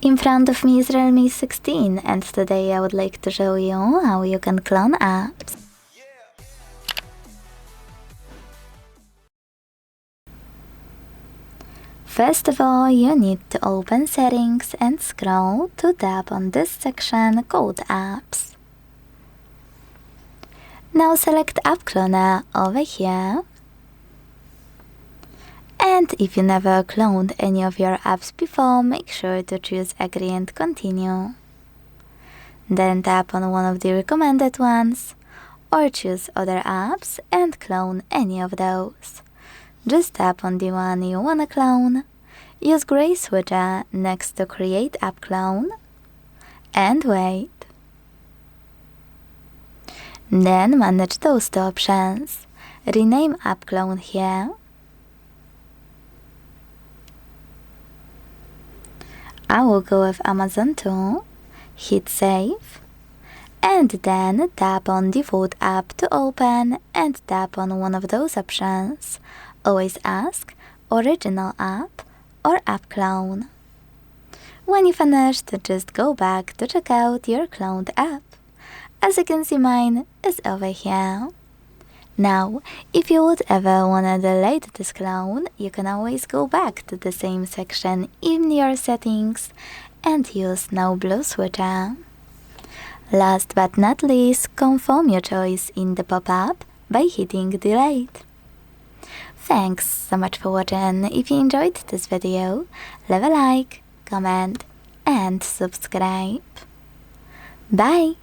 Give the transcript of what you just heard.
In front of me is Realme 16 and today I would like to show you how you can clone apps. First of all, you need to open Settings and scroll to tap on this section called Apps. Now select App Cloner over here. And if you never cloned any of your apps before, make sure to choose Agree and Continue. Then tap on one of the recommended ones, or choose Other apps and clone any of those. Just tap on the one you wanna clone, use gray switcher next to Create App Clone, and wait. Then manage those two options. Rename App Clone here. I will go with Amazon too. Hit Save. And then tap on Default App to open and tap on one of those options. Always ask Original App or App Clone. When you finished, just go back to check out your cloned app. As you can see, mine is over here. Now, if you would ever wanna delete this clone, you can always go back to the same section in your settings and use No Blue switcher. Last but not least, confirm your choice in the pop-up by hitting Delete. Thanks so much for watching. If you enjoyed this video, leave a like, comment and subscribe. Bye!